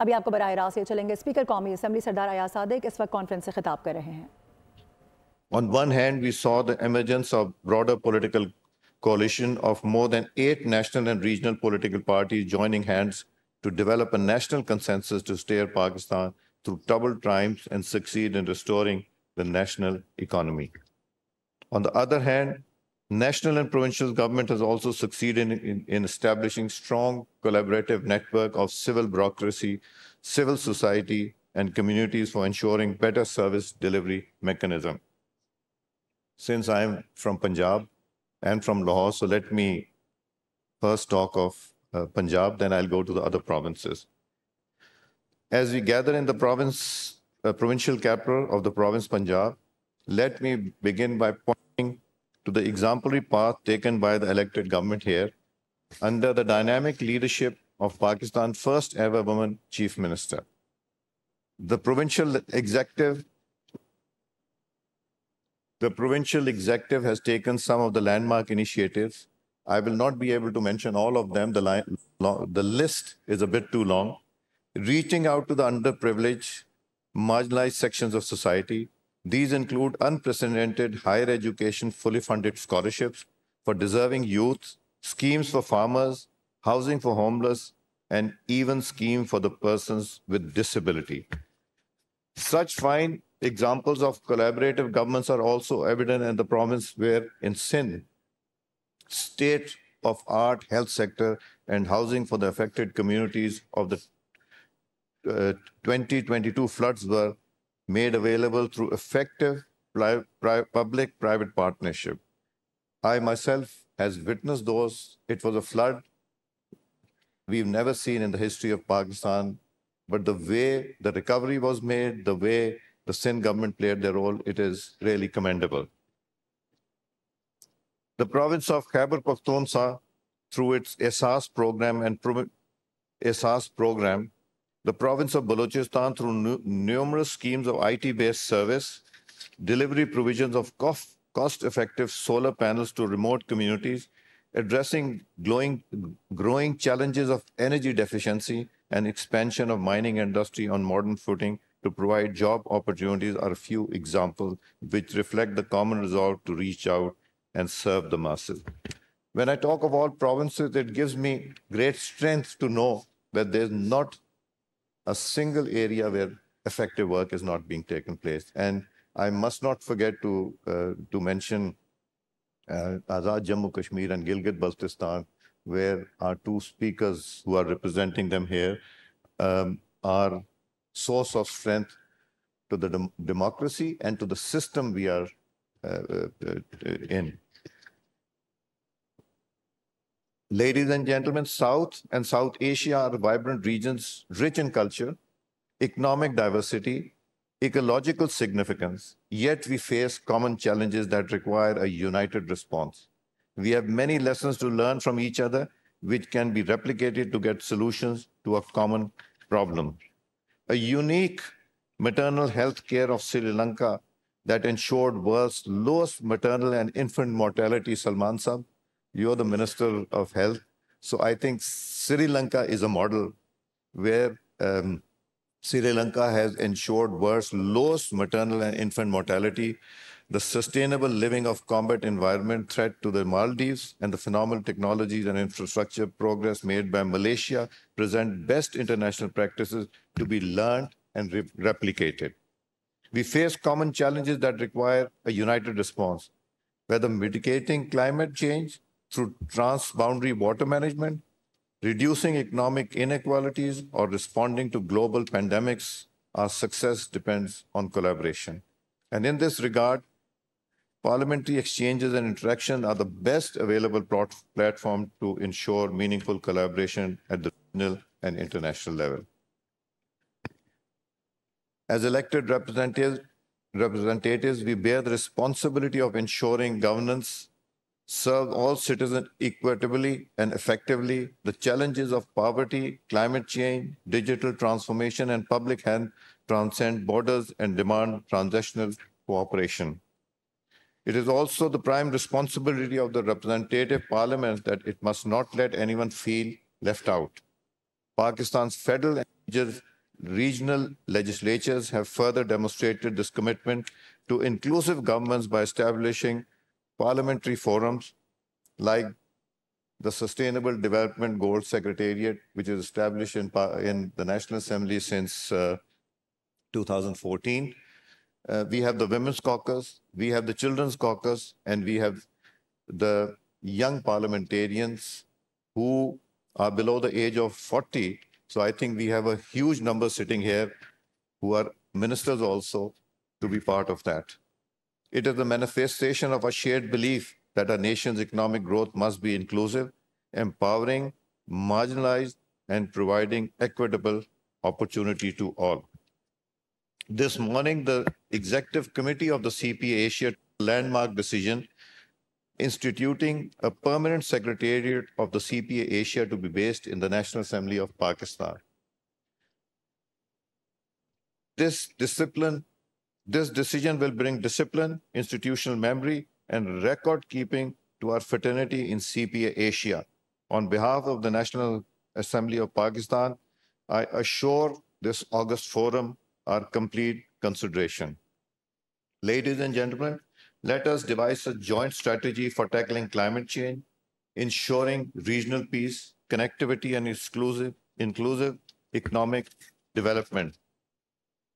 अभी आपको बराह रास्त ये चलेंगे। स्पीकर कौमी असम्बली सरदार अयाज सादिक इस वक्त कॉन्फ्रेंस से खिताब कर रहे हैं। On one hand, we saw the emergence of broader political coalition of more than 8 national and regional political parties joining hands to develop a national consensus to steer Pakistan through troubled times and succeed in restoring the national economy. On the other hand, national and provincial government has also succeeded in establishing strong collaborative network of civil bureaucracy, civil society, and communities for ensuring better service delivery mechanism. Since I'm from Punjab and from Lahore, so let me first talk of Punjab, then I'll go to the other provinces. As we gather in the provincial capital of the province Punjab, let me begin by pointing to the exemplary path taken by the elected government here under the dynamic leadership of Pakistan's first ever woman chief minister. The provincial executive has taken some of the landmark initiatives. I will not be able to mention all of them. The list is a bit too long. Reaching out to the underprivileged, marginalized sections of society. These include unprecedented higher education, fully funded scholarships for deserving youth, schemes for farmers, housing for homeless, and even scheme for the persons with disability. Such fine examples of collaborative governments are also evident in the province where in Sindh, state-of-art health sector and housing for the affected communities of the 2022 floods were made available through effective public-private partnership. I myself has witnessed those. It was a flood we've never seen in the history of Pakistan, but the way the recovery was made, the way the Sindh government played their role, it is really commendable. The province of Khyber Pakhtunkhwa, through its Ehsaas program the province of Balochistan, through numerous schemes of IT-based service, delivery provisions of cost-effective solar panels to remote communities, addressing growing challenges of energy deficiency and expansion of mining industry on modern footing to provide job opportunities are a few examples which reflect the common resolve to reach out and serve the masses. When I talk of all provinces, it gives me great strength to know that there's not a single area where effective work is not being taken place. And I must not forget to mention Azad Jammu Kashmir and Gilgit Baltistan, where our two speakers who are representing them here are source of strength to the democracy and to the system we are in. Ladies and gentlemen, South and South Asia are vibrant regions rich in culture, economic diversity, ecological significance, yet we face common challenges that require a united response. We have many lessons to learn from each other, which can be replicated to get solutions to a common problem. A unique maternal health care of Sri Lanka that ensured world's lowest maternal and infant mortality, Salman Sahib, you're the Minister of Health. So I think Sri Lanka is a model where Sri Lanka has ensured world's lowest maternal and infant mortality, the sustainable living of combat environment threat to the Maldives, and the phenomenal technologies and infrastructure progress made by Malaysia present best international practices to be learned and replicated. We face common challenges that require a united response, whether mitigating climate change through transboundary water management, reducing economic inequalities, or responding to global pandemics, our success depends on collaboration. And in this regard, parliamentary exchanges and interaction are the best available platform to ensure meaningful collaboration at the regional and international level. As elected representatives, we bear the responsibility of ensuring governance serve all citizens equitably and effectively. The challenges of poverty, climate change, digital transformation, and public health transcend borders and demand transnational cooperation. It is also the prime responsibility of the representative parliament that it must not let anyone feel left out. Pakistan's federal and regional legislatures have further demonstrated this commitment to inclusive governments by establishing parliamentary forums like the Sustainable Development Goals Secretariat, which is established in the National Assembly since 2014. We have the Women's Caucus, we have the Children's Caucus, and we have the young parliamentarians who are below the age of 40. So I think we have a huge number sitting here who are ministers also to be part of that. It is a manifestation of a shared belief that our nation's economic growth must be inclusive, empowering, marginalized, and providing equitable opportunity to all. This morning, the Executive Committee of the CPA issued a landmark decision instituting a permanent secretariat of the CPA Asia to be based in the National Assembly of Pakistan. This decision will bring discipline, institutional memory, and record keeping to our fraternity in CPA Asia. On behalf of the National Assembly of Pakistan, I assure this August forum our complete consideration. Ladies and gentlemen, let us devise a joint strategy for tackling climate change, ensuring regional peace, connectivity, and inclusive economic development.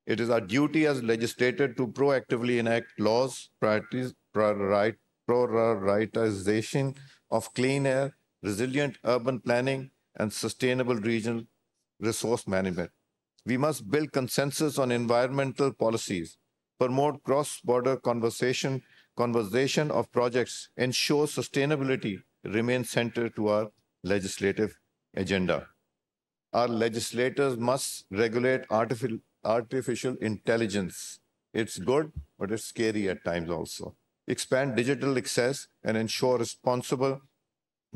It is our duty as legislators to proactively enact laws, prioritization of clean air, resilient urban planning, and sustainable regional resource management. We must build consensus on environmental policies, promote cross-border conversation of projects, ensure sustainability remains central to our legislative agenda. Our legislators must regulate artificial intelligence. It's good, but it's scary at times also. Expand digital access and ensure responsible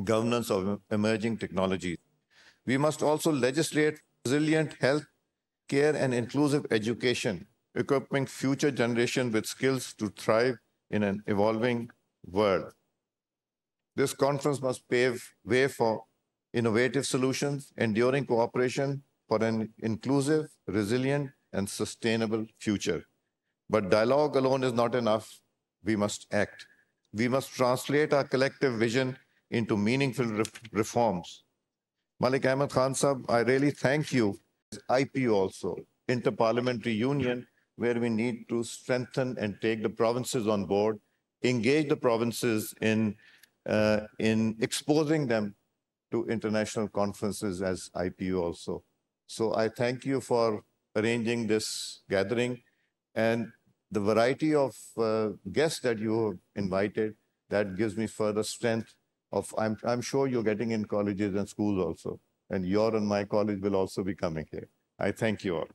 governance of emerging technologies. We must also legislate resilient health care and inclusive education, equipping future generations with skills to thrive in an evolving world. This conference must pave way for innovative solutions, enduring cooperation for an inclusive, resilient, and sustainable future. But dialogue alone is not enough. We must act. We must translate our collective vision into meaningful reforms. Malik Ahmed Khan Sahab, I really thank you. IPU also, Interparliamentary Union, where we need to strengthen and take the provinces on board, engage the provinces in exposing them to international conferences as IPU also. So I thank you for arranging this gathering and the variety of guests that you have invited. That gives me further strength of, I'm sure you're getting in colleges and schools also, and your and my college will also be coming here. I thank you all.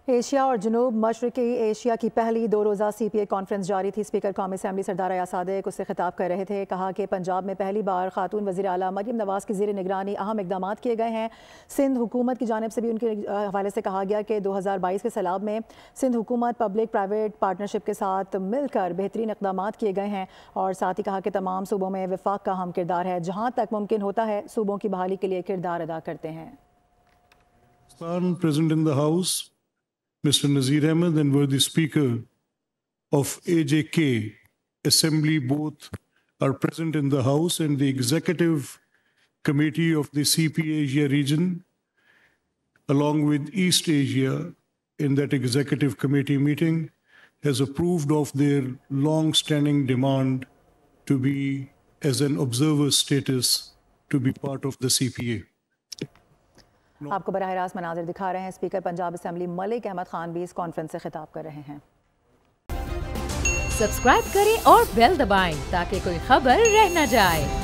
Asia और जनूब मशरक़ी Asia की पहली 2 रोज़ा CPA conference जारी थी। Speaker कौमी assembly सरदार अयाज़ सादिक उससे खिताब कर रहे थे। कहा कि पंजाब में पहली बार खातून वज़ीर आला मरियम नवाज़ की ज़ेर निगरानी अहम इक़दामात किए गए हैं। सिंध हुकूमत की जानिब से भी उनके हवाले से कहा गया कि 2022 के सैलाब में सिंध हुकूमत पब्लिक प्राइवेट पार्टनरशिप के साथ मिलकर बेहतरीन इक़दामात किए गए हैं। और साथ ही कहा कि तमाम सूबों में वफाक का अहम किरदार है, जहाँ तक मुमकिन होता है सूबों की बहाली के लिए किरदार अदा करते हैं। Present in the House, Mr. Nazir Ahmed and worthy Speaker of AJK Assembly both are present in the House, and the Executive Committee of the CPA Asia region, along with East Asia, in that Executive Committee meeting, has approved of their long-standing demand to be, as an observer status, to be part of the CPA. आपको बराह रास्त मनाजिर दिखा रहे हैं। Speaker Punjab assembly Malik Ahmad Khan भी इस conference से खिताब कर रहे हैं। सब्सक्राइब करें और बेल दबाएं ताकि कोई खबर रह न जाए।